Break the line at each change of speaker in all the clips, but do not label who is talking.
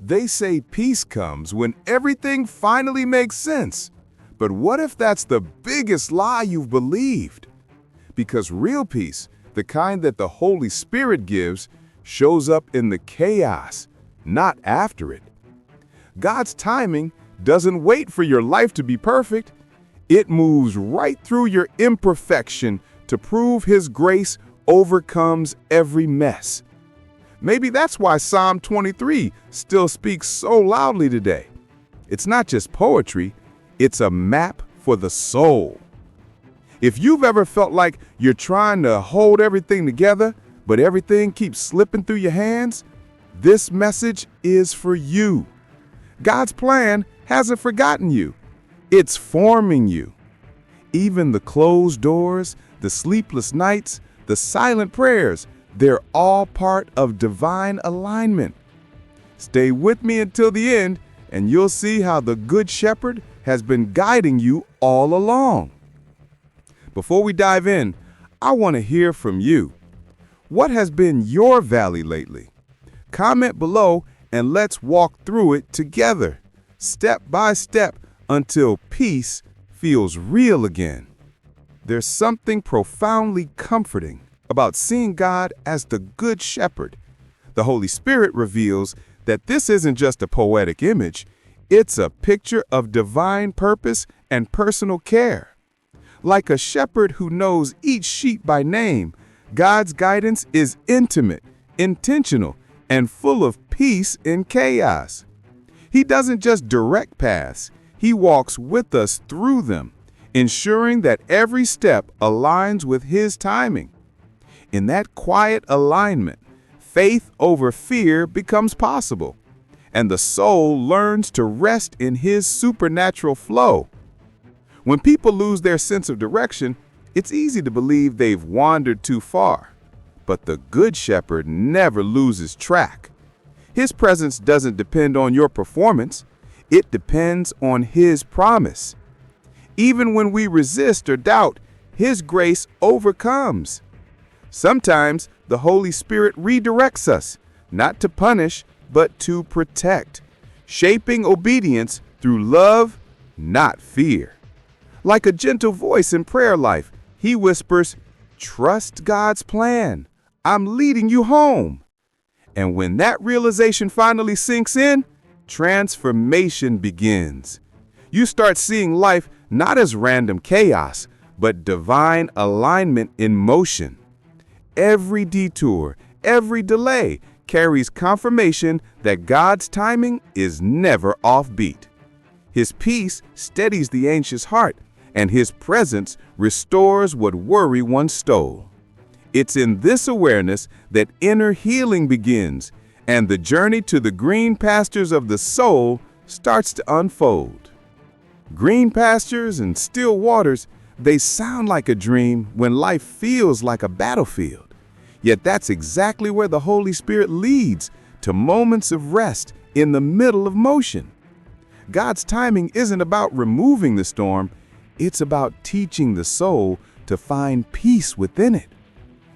They say peace comes when everything finally makes sense. But what if that's the biggest lie you've believed? Because real peace, the kind that the Holy Spirit gives, shows up in the chaos, not after it. God's timing doesn't wait for your life to be perfect. It moves right through your imperfection to prove His grace overcomes every mess. Maybe that's why Psalm 23 still speaks so loudly today. It's not just poetry, it's a map for the soul. If you've ever felt like you're trying to hold everything together, but everything keeps slipping through your hands, this message is for you. God's plan hasn't forgotten you. It's forming you. Even the closed doors, the sleepless nights, the silent prayers, they're all part of divine alignment. Stay with me until the end, and you'll see how the Good Shepherd has been guiding you all along. Before we dive in, I want to hear from you. What has been your valley lately? Comment below and let's walk through it together, step by step, until peace feels real again. There's something profoundly comforting about seeing God as the Good Shepherd. The Holy Spirit reveals that this isn't just a poetic image, it's a picture of divine purpose and personal care. Like a shepherd who knows each sheep by name, God's guidance is intimate, intentional, and full of peace in chaos. He doesn't just direct paths, He walks with us through them, ensuring that every step aligns with His timing. In that quiet alignment, faith over fear becomes possible, and the soul learns to rest in His supernatural flow. When people lose their sense of direction, it's easy to believe they've wandered too far. But the Good Shepherd never loses track. His presence doesn't depend on your performance, it depends on His promise. Even when we resist or doubt, His grace overcomes. Sometimes the Holy Spirit redirects us, not to punish, but to protect, shaping obedience through love, not fear. Like a gentle voice in prayer life, He whispers, "Trust God's plan. I'm leading you home." And when that realization finally sinks in, transformation begins. You start seeing life not as random chaos, but divine alignment in motion. Every detour, every delay carries confirmation that God's timing is never offbeat. His peace steadies the anxious heart, and His presence restores what worry once stole. It's in this awareness that inner healing begins, and the journey to the green pastures of the soul starts to unfold. Green pastures and still waters, they sound like a dream when life feels like a battlefield. Yet that's exactly where the Holy Spirit leads, to moments of rest in the middle of motion. God's timing isn't about removing the storm, it's about teaching the soul to find peace within it.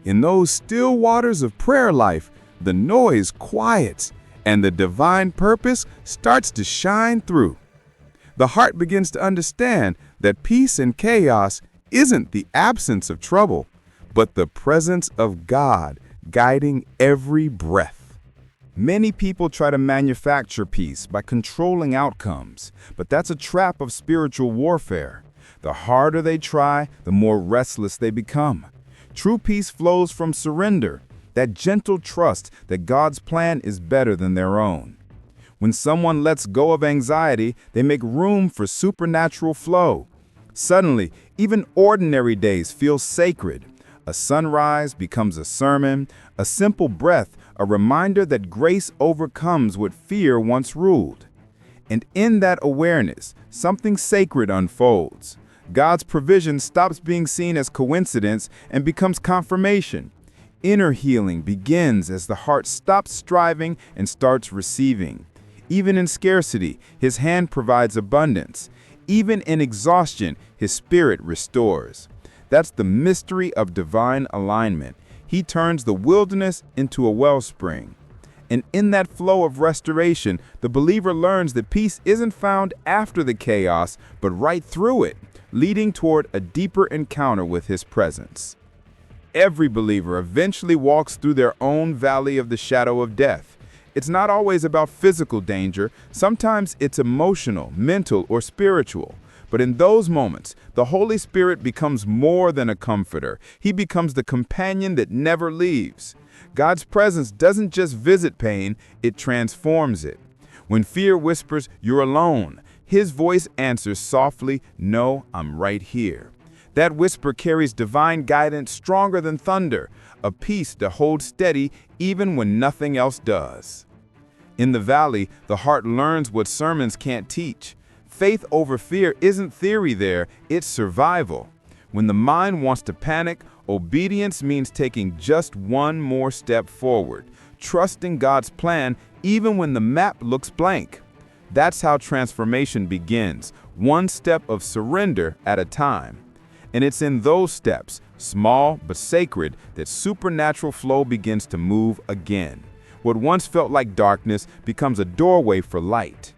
In those still waters of prayer life, the noise quiets and the divine purpose starts to shine through. The heart begins to understand that peace in chaos isn't the absence of trouble, but the presence of God guiding every breath. Many people try to manufacture peace by controlling outcomes, but that's a trap of spiritual warfare. The harder they try, the more restless they become. True peace flows from surrender, that gentle trust that God's plan is better than their own. When someone lets go of anxiety, they make room for supernatural flow. Suddenly, even ordinary days feel sacred. A sunrise becomes a sermon, a simple breath, a reminder that grace overcomes what fear once ruled. And in that awareness, something sacred unfolds. God's provision stops being seen as coincidence and becomes confirmation. Inner healing begins as the heart stops striving and starts receiving. Even in scarcity, His hand provides abundance. Even in exhaustion, His Spirit restores. That's the mystery of divine alignment. He turns the wilderness into a wellspring. And in that flow of restoration, the believer learns that peace isn't found after the chaos, but right through it, leading toward a deeper encounter with His presence. Every believer eventually walks through their own valley of the shadow of death. It's not always about physical danger. Sometimes it's emotional, mental, or spiritual. But in those moments, the Holy Spirit becomes more than a comforter. He becomes the companion that never leaves. God's presence doesn't just visit pain, it transforms it. When fear whispers, "You're alone," His voice answers softly, "No, I'm right here." That whisper carries divine guidance stronger than thunder, a peace that holds steady even when nothing else does. In the valley, the heart learns what sermons can't teach. Faith over fear isn't theory there, it's survival. When the mind wants to panic, obedience means taking just one more step forward, trusting God's plan even when the map looks blank. That's how transformation begins, one step of surrender at a time. And it's in those steps, small but sacred, that supernatural flow begins to move again. What once felt like darkness becomes a doorway for light.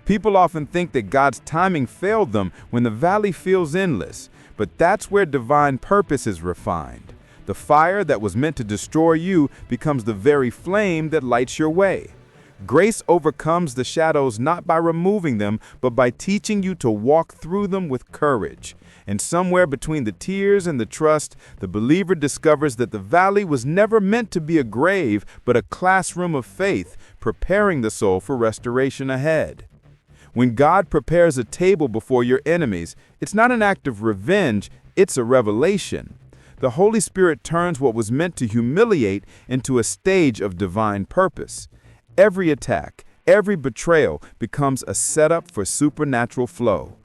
People often think that God's timing failed them when the valley feels endless, but that's where divine purpose is refined. The fire that was meant to destroy you becomes the very flame that lights your way. Grace overcomes the shadows not by removing them, but by teaching you to walk through them with courage. And somewhere between the tears and the trust, the believer discovers that the valley was never meant to be a grave, but a classroom of faith, preparing the soul for restoration ahead. When God prepares a table before your enemies, it's not an act of revenge, it's a revelation. The Holy Spirit turns what was meant to humiliate into a stage of divine purpose. Every attack, every betrayal becomes a setup for supernatural flow.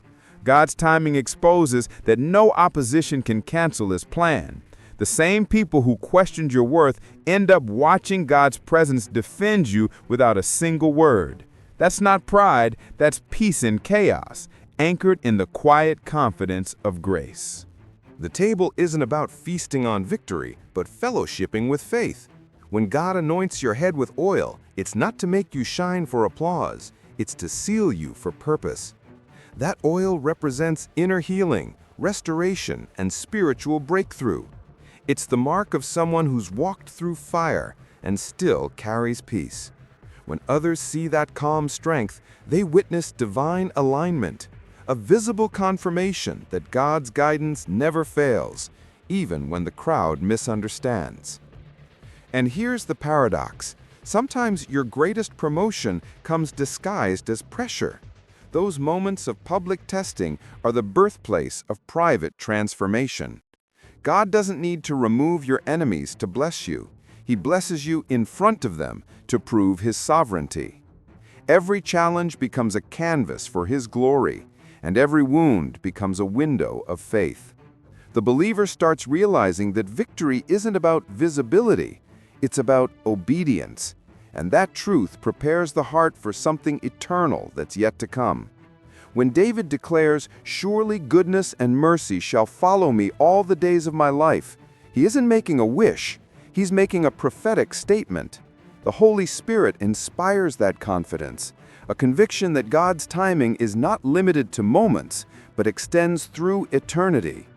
God's timing exposes that no opposition can cancel His plan. The same people who questioned your worth end up watching God's presence defend you without a single word. That's not pride, that's peace in chaos, anchored in the quiet confidence of grace.
The table isn't about feasting on victory, but fellowshipping with faith. When God anoints your head with oil, it's not to make you shine for applause, it's to seal you for purpose. That oil represents inner healing, restoration, and spiritual breakthrough. It's the mark of someone who's walked through fire and still carries peace. When others see that calm strength, they witness divine alignment, a visible confirmation that God's guidance never fails, even when the crowd misunderstands. And here's the paradox. Sometimes your greatest promotion comes disguised as pressure. Those moments of public testing are the birthplace of private transformation. God doesn't need to remove your enemies to bless you. He blesses you in front of them to prove His sovereignty. Every challenge becomes a canvas for His glory, and every wound becomes a window of faith. The believer starts realizing that victory isn't about visibility, it's about obedience, and that truth prepares the heart for something eternal that's yet to come. When David declares, "Surely goodness and mercy shall follow me all the days of my life," he isn't making a wish, he's making a prophetic statement. The Holy Spirit inspires that confidence, a conviction that God's timing is not limited to moments, but extends through eternity.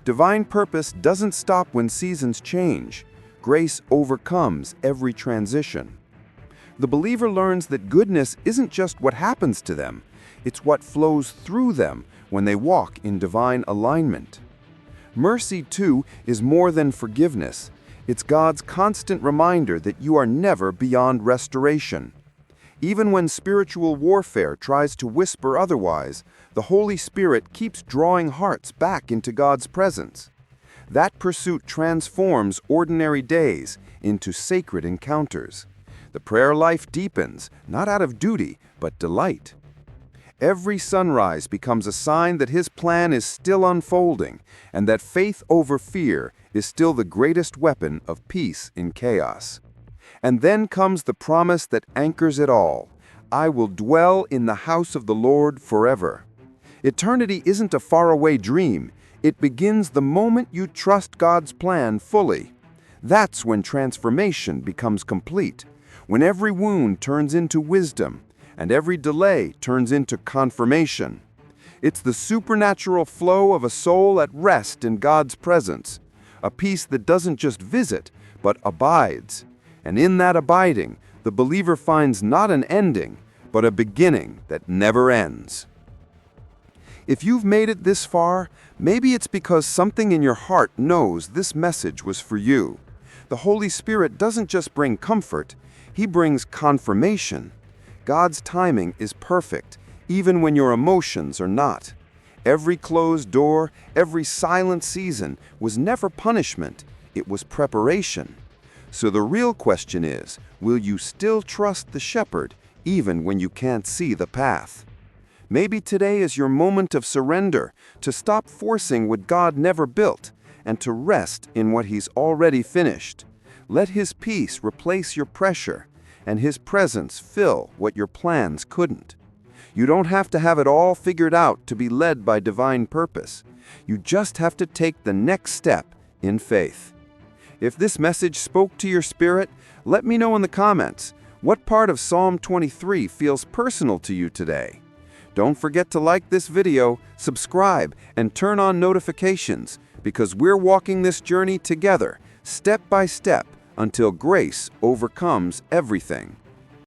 Divine purpose doesn't stop when seasons change. Grace overcomes every transition. The believer learns that goodness isn't just what happens to them, it's what flows through them when they walk in divine alignment. Mercy, too, is more than forgiveness. It's God's constant reminder that you are never beyond restoration. Even when spiritual warfare tries to whisper otherwise, the Holy Spirit keeps drawing hearts back into God's presence. That pursuit transforms ordinary days into sacred encounters. The prayer life deepens, not out of duty, but delight. Every sunrise becomes a sign that His plan is still unfolding, and that faith over fear is still the greatest weapon of peace in chaos. And then comes the promise that anchors it all: "I will dwell in the house of the Lord forever." Eternity isn't a faraway dream. It begins the moment you trust God's plan fully. That's when transformation becomes complete, when every wound turns into wisdom and every delay turns into confirmation. It's the supernatural flow of a soul at rest in God's presence, a peace that doesn't just visit, but abides. And in that abiding, the believer finds not an ending, but a beginning that never ends. If you've made it this far, maybe it's because something in your heart knows this message was for you. The Holy Spirit doesn't just bring comfort, He brings confirmation. God's timing is perfect, even when your emotions are not. Every closed door, every silent season was never punishment, it was preparation. So the real question is, will you still trust the shepherd, even when you can't see the path? Maybe today is your moment of surrender, to stop forcing what God never built, and to rest in what He's already finished. Let His peace replace your pressure, and His presence fill what your plans couldn't. You don't have to have it all figured out to be led by divine purpose. You just have to take the next step in faith. If this message spoke to your spirit, let me know in the comments. What part of Psalm 23 feels personal to you today? Don't forget to like this video, subscribe, and turn on notifications, because we're walking this journey together, step by step, until grace overcomes everything.